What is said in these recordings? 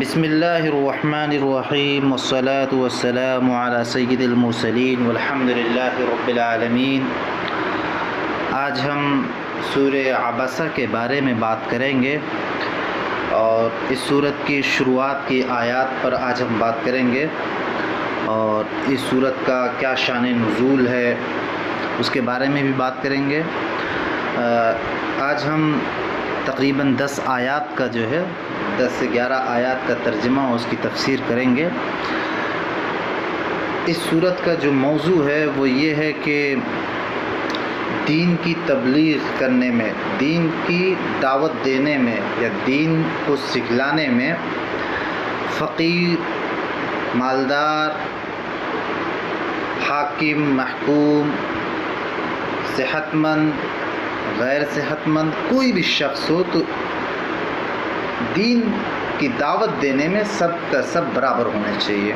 بسم اللہ الرحمن الرحیم والصلاة والسلام علی سید المرسلین والحمد للہ رب العالمین۔ آج ہم سورہ عبسہ کے بارے میں بات کریں گے اور اس سورت کی شروعات کی آیات پر آج ہم بات کریں گے اور اس سورت کا کیا شان نزول ہے اس کے بارے میں بھی بات کریں گے۔ آج ہم تقریباً 10 آیات کا 10 سے 11 آیات کا ترجمہ اور اس کی تفسیر کریں گے۔ اس سورت کا جو موضوع ہے وہ یہ ہے کہ دین کی تبلیغ کرنے میں، دین کی دعوت دینے میں یا دین کو سکھلانے میں فقیر، مالدار، حاکم، محکوم، صحت مند، غیر صحت مند، کوئی بھی شخص ہو تو دین کی دعوت دینے میں سب کا سب برابر ہونا چاہیے۔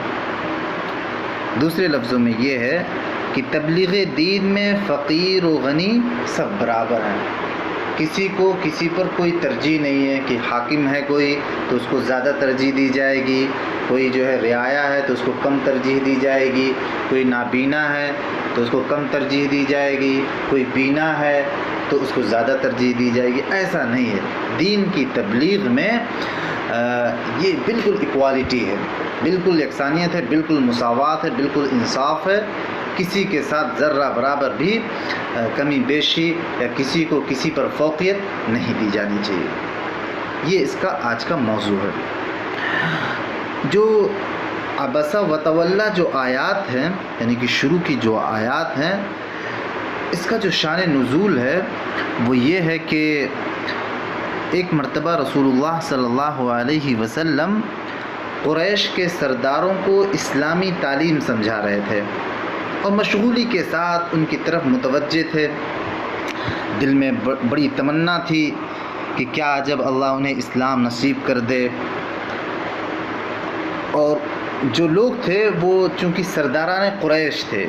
دوسرے لفظوں میں یہ ہے کہ تبلیغ دین میں فقیر و غنی سب برابر ہیں۔ کسی کو کسی پر کوئی ترجیح نہیں ہے کہ حاکم ہے کوئی تو اس کو زیادہ ترجیح دی جائے گی، کوئی رعایا ہے تو اس کو کم ترجیح دی جائے گی، کوئی نابینا ہے تو اس کو کم ترجیح دی جائے گی، کوئی بینا ہے تو اس کو زیادہ ترجیح دی جائے گی۔ ایسا نہیں ہے۔ دین کی تبلیغ میں یہ بالکل ایکوالٹی ہے، بالکل یکسانیت ہے، بالکل مساوات ہے، بالکل انصاف ہے۔ کسی کے ساتھ ذرہ برابر بھی کمی بیشی یا کسی کو کسی پر فوقیت نہیں دی جانی چاہیے۔ یہ اس کا آج کا موضوع ہے۔ جو عبسہ وتولی جو آیات ہیں، یعنی کہ شروع کی جو آیات ہیں، اس کا جو شان نزول ہے وہ یہ ہے کہ ایک مرتبہ رسول اللہ صلی اللہ علیہ وسلم قریش کے سرداروں کو اسلامی تعلیم سمجھا رہے تھے اور مشغولی کے ساتھ ان کی طرف متوجہ تھے۔ دل میں بڑی تمنا تھی کہ کیا جب اللہ انہیں اسلام نصیب کر دے۔ اور جو لوگ تھے وہ چونکہ سرداران قریش تھے،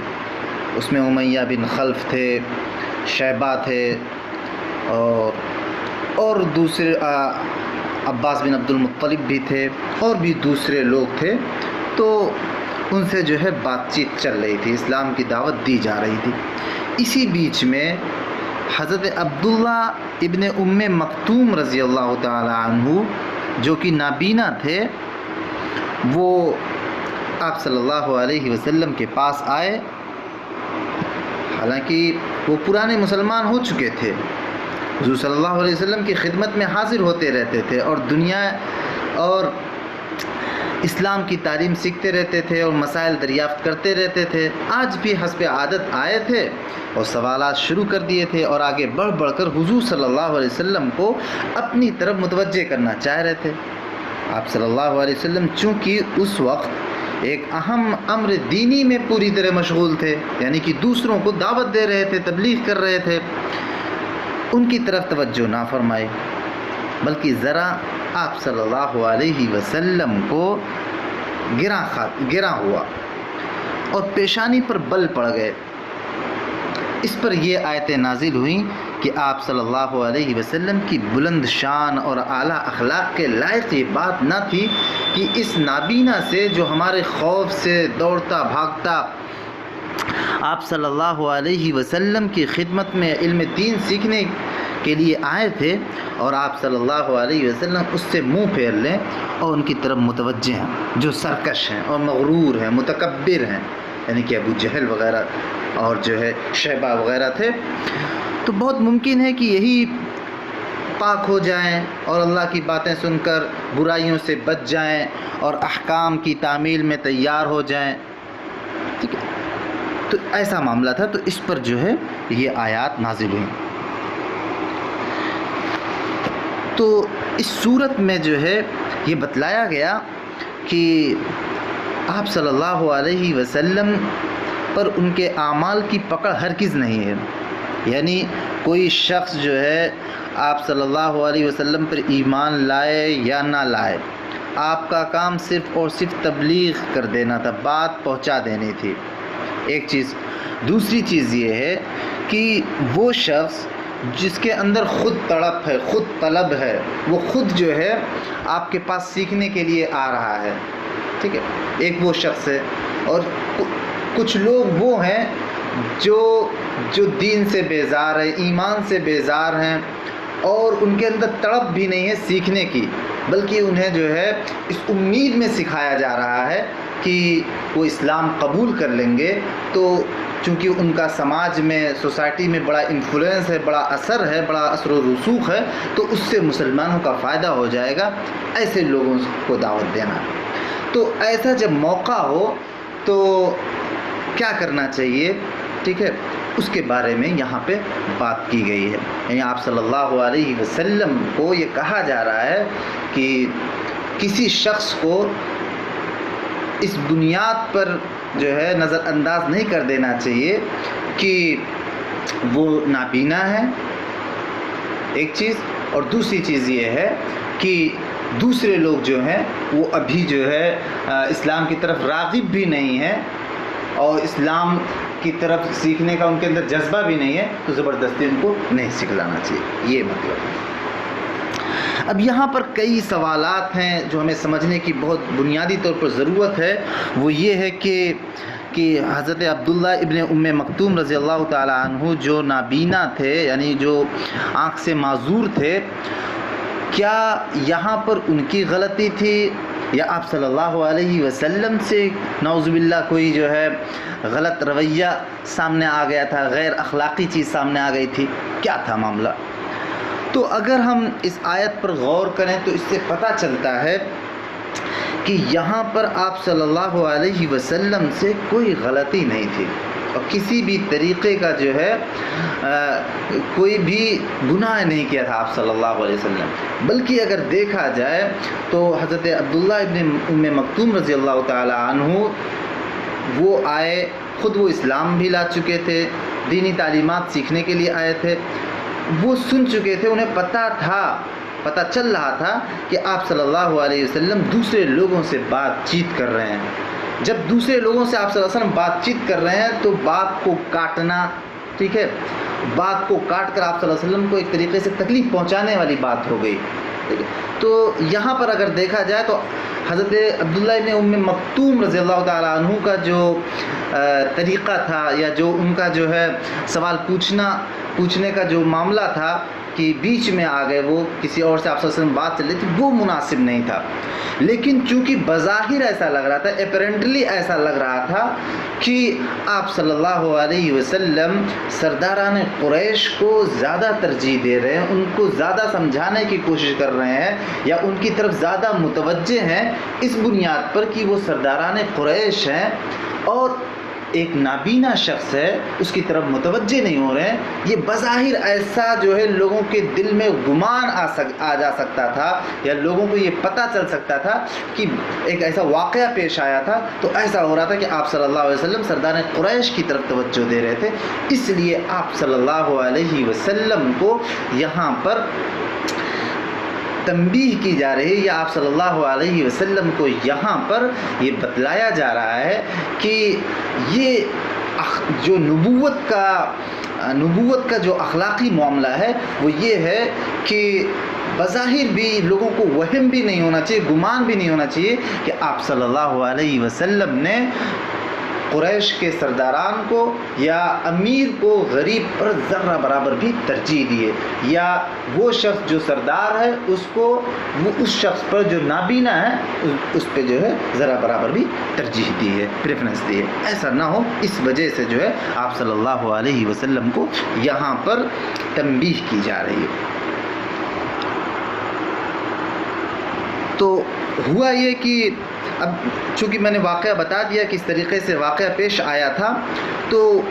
اس میں امیہ بن خلف تھے، شیبہ تھے اور دوسرے عباس بن عبد المطلب بھی تھے اور بھی دوسرے لوگ تھے، تو ان سے بات چیت چل رہی تھی، اسلام کی دعوت دی جا رہی تھی۔ اسی بیچ میں حضرت عبداللہ ابن ام مکتوم رضی اللہ تعالی عنہ جو کہ نابینا تھے، وہ آپ صلی اللہ علیہ وسلم کے پاس آئے۔ حالانکہ وہ پرانے مسلمان ہو چکے تھے، حضور صلی اللہ علیہ وسلم کی خدمت میں حاضر ہوتے رہتے تھے اور دنیا اور اسلام کی تعلیم سیکھتے رہتے تھے اور مسائل دریافت کرتے رہتے تھے۔ آج بھی حسب عادت آئے تھے اور سوالات شروع کر دیے تھے اور آگے بڑھ بڑھ کر حضور صلی اللہ علیہ وسلم کو اپنی طرف متوجہ کرنا چاہ رہے تھے۔ آپ صلی اللہ علیہ وسلم چونکہ اس وقت ایک اہم امر دینی میں پوری طرح مشغول تھے، یعنی کہ دوسروں کو دعوت دے رہے تھے، تبلیغ کر رہے تھے، ان کی طرف توجہ نہ فرمائے، بلکہ ذرا آپ صلی اللہ علیہ وسلم کو گراں ہوا اور پیشانی پر بل پڑ گئے۔ اس پر یہ آیتیں نازل ہوئیں کہ آپ صلی اللہ علیہ وسلم کی بلند شان اور اعلیٰ اخلاق کے لائق یہ بات نہ تھی کہ اس نابینا سے جو ہمارے خوف سے دوڑتا بھاگتا آپ صلی اللہ علیہ وسلم کی خدمت میں علم دین سیکھنے کے لیے آئے تھے، اور آپ صلی اللہ علیہ وسلم اس سے منہ پھیر لیں اور ان کی طرف متوجہ ہیں، جو سرکش ہیں اور مغرور ہیں، متکبر ہیں، یعنی کہ ابو جہل وغیرہ اور شیبہ وغیرہ تھے، تو بہت ممکن ہے کہ یہی پاک ہو جائیں اور اللہ کی باتیں سن کر برائیوں سے بچ جائیں اور احکام کی تعمیل میں تیار ہو جائیں۔ ٹھیک ہے، تو ایسا معاملہ تھا، تو اس پر یہ آیات نازل ہوئیں۔ تو اس صورت میں یہ بتلایا گیا کہ آپ صلی اللہ علیہ وسلم پر ان کے اعمال کی پکڑ ہرگز نہیں ہے، یعنی کوئی شخص آپ صلی اللہ علیہ وسلم پر ایمان لائے یا نہ لائے، آپ کا کام صرف اور صرف تبلیغ کر دینا تھا، بات پہنچا دینی تھی، ایک چیز۔ دوسری چیز یہ ہے کہ وہ شخص جس کے اندر خود تڑپ ہے، خود طلب ہے، وہ خود جو ہے آپ کے پاس سیکھنے کے لیے آ رہا ہے، ٹھیک ہے، ایک وہ شخص ہے۔ اور کچھ لوگ وہ ہیں جو دین سے بیزار ہیں، ایمان سے بیزار ہیں، اور ان کے اندر تڑپ بھی نہیں ہے سیکھنے کی، بلکہ انہیں جو ہے اس امید میں سکھایا جا رہا ہے کہ وہ اسلام قبول کر لیں گے، تو چونکہ ان کا سماج میں، سوسائٹی میں بڑا انفلوئنس ہے، بڑا اثر ہے، بڑا اثر و رسوخ ہے، تو اس سے مسلمانوں کا فائدہ ہو جائے گا، ایسے لوگوں کو دعوت دینا۔ تو ایسا جب موقع ہو تو کیا کرنا چاہیے، ٹھیک ہے، اس کے بارے میں یہاں پہ بات کی گئی ہے۔ یعنی آپ صلی اللہ علیہ وسلم کو یہ کہا جا رہا ہے کہ کسی شخص کو اس بنیاد پر جو ہے نظر انداز نہیں کر دینا چاہیے کہ وہ نابینا ہے، ایک چیز، اور دوسری چیز یہ ہے کہ دوسرے لوگ جو ہیں وہ ابھی جو ہے اسلام کی طرف راغب بھی نہیں ہیں، اور اسلام کی طرف سیکھنے کا ان کے اندر جذبہ بھی نہیں ہے، تو زبردستی ان کو نہیں سکھلانا چاہیے، یہ مطلب ہے۔ اب یہاں پر کئی سوالات ہیں جو ہمیں سمجھنے کی بہت بنیادی طور پر ضرورت ہے، وہ یہ ہے کہ حضرت عبداللہ ابن ام مکتوم رضی اللہ تعالیٰ عنہ جو نابینا تھے، یعنی جو آنکھ سے معذور تھے، کیا یہاں پر ان کی غلطی تھی، یا آپ صلی اللہ علیہ وسلم سے نعوذ باللہ کوئی جو ہے غلط رویہ سامنے آ گیا تھا، غیر اخلاقی چیز سامنے آ گئی تھی، کیا تھا معاملہ؟ تو اگر ہم اس آیت پر غور کریں تو اس سے پتہ چلتا ہے کہ یہاں پر آپ صلی اللہ علیہ وسلم سے کوئی غلطی نہیں تھی، اور کسی بھی طریقے کا جو ہے کوئی بھی گناہ نہیں کیا تھا آپ صلی اللہ علیہ وسلم، بلکہ اگر دیکھا جائے تو حضرت عبداللہ ابن ام مکتوم رضی اللہ تعالی عنہ وہ آئے، خود وہ اسلام بھی لا چکے تھے، دینی تعلیمات سیکھنے کے لیے آئے تھے، وہ سن چکے تھے، انہیں پتہ چل رہا تھا کہ آپ صلی اللہ علیہ وسلم دوسرے لوگوں سے بات چیت کر رہے ہیں۔ جب دوسرے لوگوں سے آپ صلی اللہ علیہ وسلم بات چیت کر رہے ہیں تو بات کو کاٹنا، ٹھیک ہے، بات کو کاٹ کر آپ صلی اللہ علیہ وسلم کو ایک طریقے سے تکلیف پہنچانے والی بات ہو گئی، ٹھیک ہے۔ تو یہاں پر اگر دیکھا جائے تو حضرت عبداللہ ابن ام مکتوم رضی اللہ تعالیٰ عنہ کا جو طریقہ تھا، یا جو ان کا جو ہے سوال پوچھنے کا جو معاملہ تھا کہ بیچ میں آ گئے، وہ کسی اور سے آپ صلی اللہ علیہ وسلم بات چل رہی تھی، وہ مناسب نہیں تھا۔ لیکن چونکہ بظاہر ایسا لگ رہا تھا، اپیرنٹلی ایسا لگ رہا تھا کہ آپ صلی اللہ علیہ وسلم سرداران قریش کو زیادہ ترجیح دے رہے ہیں، ان کو زیادہ سمجھانے کی کوشش کر رہے ہیں، یا ان کی طرف زیادہ متوجہ ہیں، اس بنیاد پر کہ وہ سرداران قریش ہیں، اور ایک نابینا شخص ہے، اس کی طرف متوجہ نہیں ہو رہے ہیں، یہ بظاہر ایسا جو ہے لوگوں کے دل میں گمان آ جا سکتا تھا، یا لوگوں کو یہ پتہ چل سکتا تھا کہ ایک ایسا واقعہ پیش آیا تھا، تو ایسا ہو رہا تھا کہ آپ صلی اللہ علیہ وسلم سردار قریش کی طرف توجہ دے رہے تھے، اس لیے آپ صلی اللہ علیہ وسلم کو یہاں پر تنبیہ کی جا رہی ہے، یا آپ صلی اللہ علیہ وسلم کو یہاں پر یہ بتلایا جا رہا ہے کہ یہ جو نبوت کا جو اخلاقی معاملہ ہے وہ یہ ہے کہ بظاہر بھی لوگوں کو وہم بھی نہیں ہونا چاہیے، گمان بھی نہیں ہونا چاہیے کہ آپ صلی اللہ علیہ وسلم نے قریش کے سرداران کو یا امیر کو غریب پر ذرہ برابر بھی ترجیح دیے، یا وہ شخص جو سردار ہے اس کو وہ اس شخص پر جو نابینا ہے اس پہ جو ہے ذرہ برابر بھی ترجیح دی ہے، پریفرنس دی ہے۔ ایسا نہ ہو، اس وجہ سے جو ہے آپ صلی اللہ علیہ وسلم کو یہاں پر تنبیہ کی جا رہی ہے۔ تو ہوا یہ کہ اب چونکہ میں نے واقعہ بتا دیا کہ اس طریقے سے واقعہ پیش آیا تھا، تو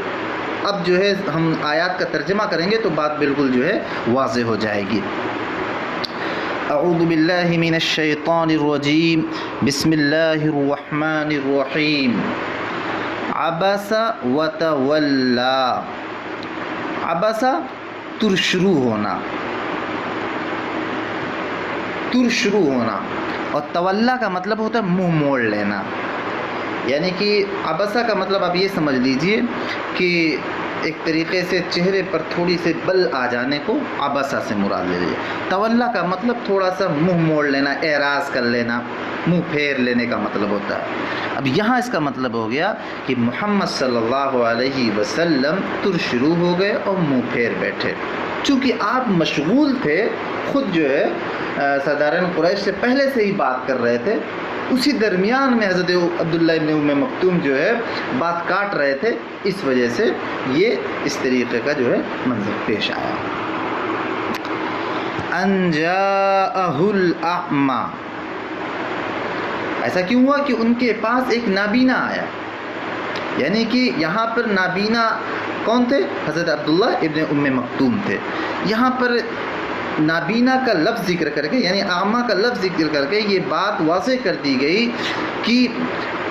اب جو ہے ہم آیات کا ترجمہ کریں گے تو بات بالکل جو ہے واضح ہو جائے گی۔ اعوذ باللہ من الشیطان الرجیم، بسم اللہ الرحمن الرحیم۔ عبس وتولا، عبس تر شروع ہونا، اور تولا کا مطلب ہوتا ہے منہ موڑ لینا، یعنی کہ عبسہ کا مطلب آپ یہ سمجھ لیجئے کہ ایک طریقے سے چہرے پر تھوڑی سے بل آ جانے کو عبسہ سے مراد لے لیجیے۔ تولا کا مطلب تھوڑا سا منہ موڑ لینا، اعراض کر لینا، منہ پھیر لینے کا مطلب ہوتا ہے۔ اب یہاں اس کا مطلب ہو گیا کہ محمد صلی اللہ علیہ وسلم تر شروع ہو گئے اور منہ پھیر بیٹھے، چونکہ آپ مشغول تھے، خود جو ہے سرداران قریش سے پہلے سے ہی بات کر رہے تھے، اسی درمیان میں حضرت عبداللہ ابن ام مکتوم جو ہے بات کاٹ رہے تھے، اس وجہ سے یہ اس طریقے کا جو ہے منظر پیش آیا۔ ان جاءہ الاعمی، ایسا کیوں ہوا کہ ان کے پاس ایک نابینا آیا، یعنی کہ یہاں پر نابینا کون تھے؟ حضرت عبداللہ ابن ام مکتوم تھے۔ یہاں پر نابینا کا لفظ ذکر کر کے، یعنی اعمیٰ کا لفظ ذکر کر کے یہ بات واضح کر دی گئی کہ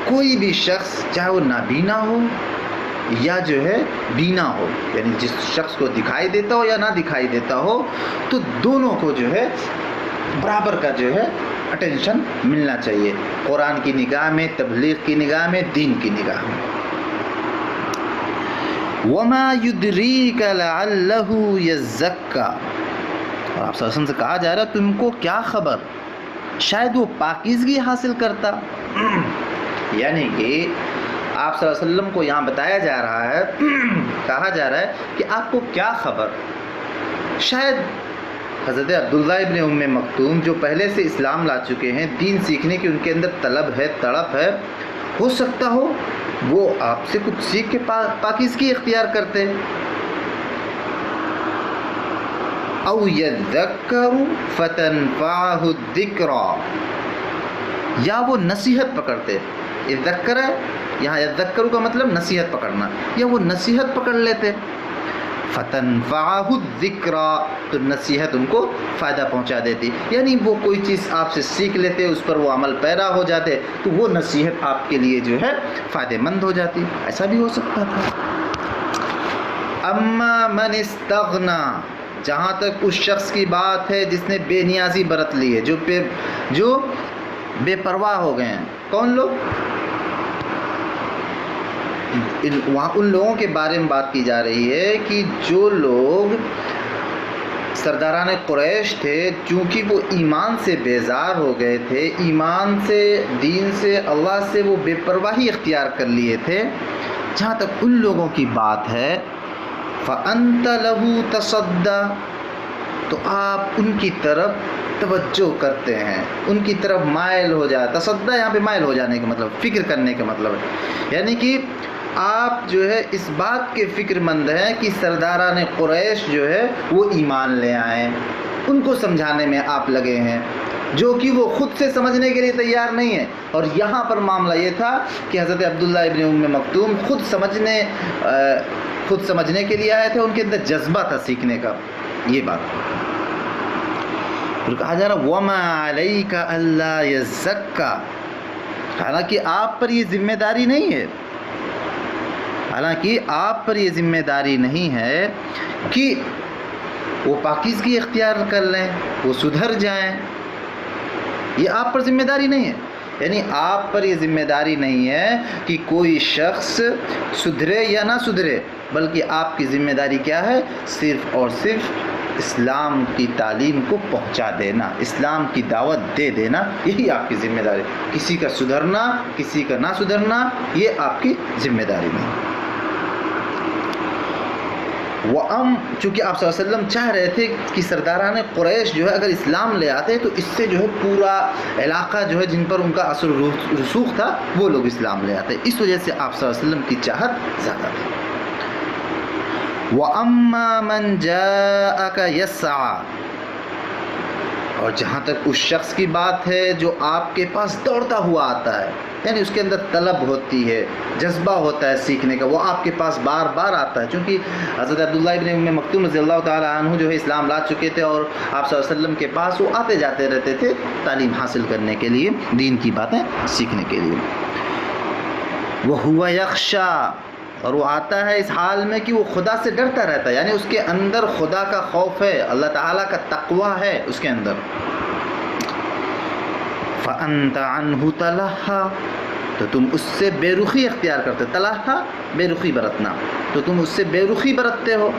کوئی بھی شخص چاہے وہ نابینا ہو یا جو ہے بینا ہو، یعنی جس شخص کو دکھائی دیتا ہو یا نہ دکھائی دیتا ہو، تو دونوں کو جو ہے برابر کا جو ہے اٹینشن ملنا چاہیے، قرآن کی نگاہ میں، تبلیغ کی نگاہ میں، دین کی نگاہ میں۔ وَمَا يُدْرِيكَ لَعَلَّهُ يَزَّكَّى، اور آپ صلی اللہ علیہ وسلم سے کہا جا رہا ہے تم کو کیا خبر، شاید وہ پاکیزگی حاصل کرتا، یعنی کہ آپ صلی اللہ علیہ وسلم کو یہاں بتایا جا رہا ہے، کہا جا رہا ہے کہ آپ کو کیا خبر، شاید حضرت عبداللہ ابن ام مکتوم جو پہلے سے اسلام لا چکے ہیں، دین سیکھنے کی ان کے اندر طلب ہے، تڑپ ہے، ہو سکتا ہو وہ آپ سے کچھ سیکھ کے پاکیزگی اختیار کرتے، او یذکر فتنفعہ الذکریٰ، یا وہ نصیحت پکڑتے، یذکر ہے یہاں، یذکر کا مطلب نصیحت پکڑنا، یا وہ نصیحت پکڑ لیتے، فتنفعہ الذکریٰ، تو نصیحت ان کو فائدہ پہنچا دیتی، یعنی وہ کوئی چیز آپ سے سیکھ لیتے، اس پر وہ عمل پیرا ہو جاتے، تو وہ نصیحت آپ کے لیے جو ہے فائدہ مند ہو جاتی، ایسا بھی ہو سکتا تھا۔ اما من استغنا، جہاں تک اس شخص کی بات ہے جس نے بے نیازی برت لی ہے، جو بے پرواہ ہو گئے ہیں، کون لوگ؟ وہاں ان لوگوں کے بارے میں بات کی جا رہی ہے کہ جو لوگ سرداران قریش تھے، چونکہ وہ ایمان سے بیزار ہو گئے تھے، ایمان سے، دین سے، اللہ سے وہ بے پرواہی اختیار کر لیے تھے، جہاں تک ان لوگوں کی بات ہے فَأَنْتَ لَهُ تَصَدَّى، تو آپ ان کی طرف توجہ کرتے ہیں، ان کی طرف مائل ہو جائے، تصدیٰ یہاں پہ مائل ہو جانے کا مطلب، فکر کرنے کا مطلب ہے، یعنی کہ آپ جو ہے اس بات کے فکر مند ہیں کہ سرداران قریش جو ہے وہ ایمان لے آئیں، ان کو سمجھانے میں آپ لگے ہیں، جو کہ وہ خود سے سمجھنے کے لیے تیار نہیں ہے۔ اور یہاں پر معاملہ یہ تھا کہ حضرت عبداللہ ابن ام مکتوم خود سمجھنے کے لیے آئے تھے، ان کے اندر جذبہ تھا سیکھنے کا، یہ بات پھر کہا جا رہا وَمَا عَلَيْكَ أَلَّا يَزَّكَّى، حالانکہ آپ پر یہ ذمہ داری نہیں ہے، حالانکہ آپ پر یہ ذمہ داری نہیں ہے کہ وہ پاکیزگی اختیار کر لیں، وہ سدھر جائیں، یہ آپ پر ذمہ داری نہیں ہے، یعنی آپ پر یہ ذمہ داری نہیں ہے کہ کوئی شخص سدھرے یا نہ سدھرے، بلکہ آپ کی ذمہ داری کیا ہے؟ صرف اور صرف اسلام کی تعلیم کو پہنچا دینا، اسلام کی دعوت دے دینا، یہی آپ کی ذمہ داری، کسی کا سدھرنا، کسی کا نہ سدھرنا، یہ آپ کی ذمہ داری نہیں۔ چونکہ آپ صلی اللہ علیہ وسلم چاہ رہے تھے کہ سرداران قریش جو ہے اگر اسلام لے آتے تو اس سے جو ہے پورا علاقہ جو ہے جن پر ان کا اثر رسوخ تھا وہ لوگ اسلام لے آتے، اس وجہ سے آپ صلی اللہ علیہ وسلم کی چاہت زیادہ تھی۔ وَأَمَّا مَنْ جَاءَكَ يَسْعَى، اور جہاں تک اس شخص کی بات ہے جو آپ کے پاس دوڑتا ہوا آتا ہے، یعنی اس کے اندر طلب ہوتی ہے، جذبہ ہوتا ہے سیکھنے کا، وہ آپ کے پاس بار بار آتا ہے، چونکہ حضرت عبداللہ ابن ام مکتوم رضی اللہ تعالیٰ عنہ جو ہے اسلام لا چکے تھے اور آپ صلی اللہ علیہ وسلم کے پاس وہ آتے جاتے رہتے تھے تعلیم حاصل کرنے کے لیے، دین کی باتیں سیکھنے کے لیے۔ وَهُوَ يَخْشَى، اور وہ آتا ہے اس حال میں کہ وہ خدا سے ڈرتا رہتا ہے، یعنی اس کے اندر خدا کا خوف ہے، اللہ تعالیٰ کا تقوی ہے اس کے اندر۔ فَأَنْتَ عَنْهُ تَلَهَّى، تو تم اس سے بے رخی اختیار کرتے ہو. طلاق تھا بے رخی برتنا، تو تم اس سے بے رخی برتتے ہو.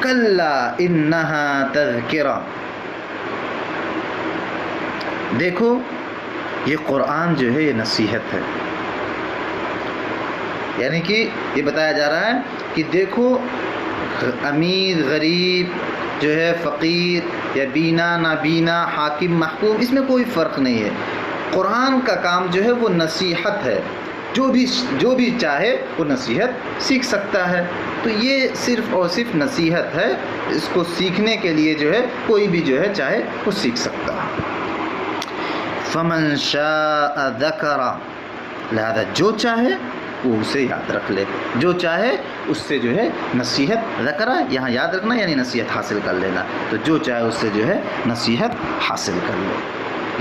کلا انہا تذکرہ، دیکھو یہ قرآن جو ہے یہ نصیحت ہے. یعنی کہ یہ بتایا جا رہا ہے کہ دیکھو امیر غریب جو ہے، فقیر یا بینا نابینا، حاکم محکوم، اس میں کوئی فرق نہیں ہے. قرآن کا کام جو ہے وہ نصیحت ہے. جو بھی چاہے وہ نصیحت سیکھ سکتا ہے. تو یہ صرف اور صرف نصیحت ہے. اس کو سیکھنے کے لیے جو ہے کوئی بھی جو ہے چاہے وہ سیکھ سکتا ہے. فمن شاء ذکر، لہذا جو چاہے وہ اسے یاد رکھ لے، جو چاہے اس سے جو ہے نصیحت، ذکر یہاں یاد رکھنا یعنی نصیحت حاصل کر لینا، تو جو چاہے اس سے جو ہے نصیحت حاصل کر لے.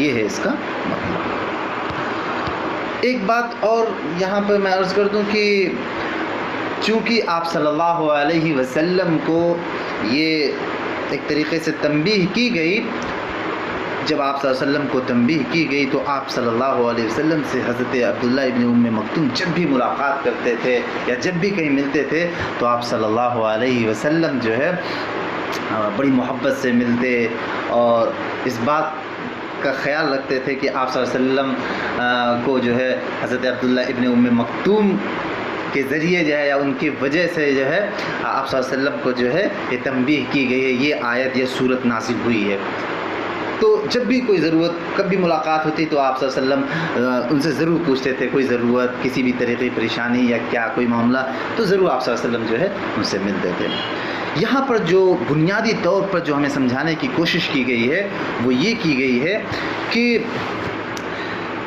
یہ ہے اس کا مطلب. ایک بات اور یہاں پہ میں عرض کر دوں کہ چونکہ آپ صلی اللہ علیہ وسلم کو یہ ایک طریقے سے تنبیہ کی گئی، جب آپ صلی اللہ علیہ وسلم کو تنبیہ کی گئی تو آپ صلی اللہ علیہ وسلم سے حضرت عبداللہ ابن ام مکتوم جب بھی ملاقات کرتے تھے یا جب بھی کہیں ملتے تھے تو آپ صلی اللہ علیہ وسلم جو ہے بڑی محبت سے ملتے اور اس بات کا خیال رکھتے تھے کہ آپ صلی اللہ علیہ وسلم کو جو ہے حضرت عبداللہ ابن ام مکتوم کے ذریعے جو ہے یا ان کی وجہ سے جو ہے آپ صلی اللہ علیہ وسلم کو جو ہے یہ تنبیہ کی گئی ہے، یہ آیت یہ صورت نازل ہوئی ہے. تو جب بھی کوئی ضرورت، کبھی ملاقات ہوتی تو آپ صلی اللہ علیہ وسلم ان سے ضرور پوچھتے تھے کوئی ضرورت، کسی بھی طرح کی پریشانی یا کیا کوئی معاملہ، تو ضرور آپ صلی اللہ علیہ وسلم جو ہے ان سے ملتے تھے. یہاں پر جو بنیادی طور پر جو ہمیں سمجھانے کی کوشش کی گئی ہے وہ یہ کی گئی ہے کہ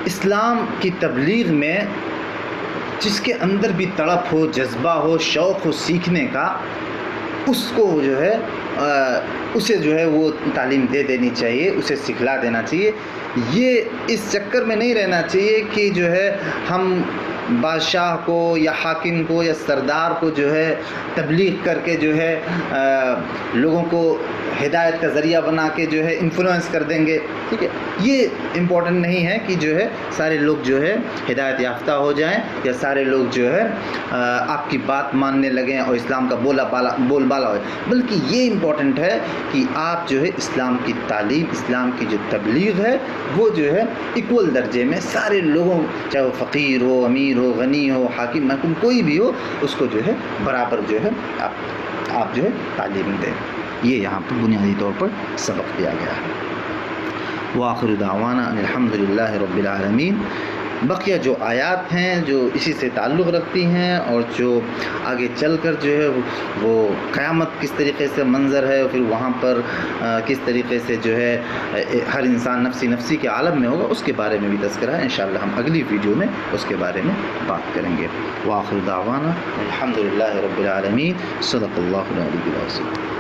اسلام کی تبلیغ میں جس کے اندر بھی تڑپ ہو، جذبہ ہو، شوق ہو سیکھنے کا، اس کو جو ہے اسے جو ہے وہ تعلیم دے دینی چاہیے، اسے سکھلا دینا چاہیے. یہ اس چکر میں نہیں رہنا چاہیے کہ جو ہے ہم بادشاہ کو یا حاکم کو یا سردار کو جو ہے تبلیغ کر کے جو ہے لوگوں کو ہدایت کا ذریعہ بنا کے جو ہے انفلوئنس کر دیں گے. ٹھیک ہے، یہ امپورٹنٹ نہیں ہے کہ جو ہے سارے لوگ جو ہے ہدایت یافتہ ہو جائیں یا سارے لوگ جو ہے آپ کی بات ماننے لگیں اور اسلام کا بول بالا ہوئے، بلکہ یہ امپورٹنٹ ہے کہ آپ جو ہے اسلام کی تعلیم، اسلام کی جو تبلیغ ہے وہ جو ہے ایکول درجے میں سارے لوگوں، چاہے وہ فقیر ہو، امیر ہو، غنی ہو، حاکم محکوم کوئی بھی ہو، اس کو جو ہے برابر جو ہے آپ جو ہے تعلیم دیں. یہ یہاں پر بنیادی طور پر سبق دیا گیا ہے. وآخر دعوانا ان الحمد للہ رب العالمین. بقیہ جو آیات ہیں جو اسی سے تعلق رکھتی ہیں اور جو آگے چل کر جو ہے وہ قیامت کس طریقے سے منظر ہے اور پھر وہاں پر کس طریقے سے جو ہے ہر انسان نفسی کے عالم میں ہوگا، اس کے بارے میں بھی تذکرہ ہے. انشاءاللہ ہم اگلی ویڈیو میں اس کے بارے میں بات کریں گے. وآخر دعوانا الحمد للہ رب العالمین. صدق اللہ العلی العظیم.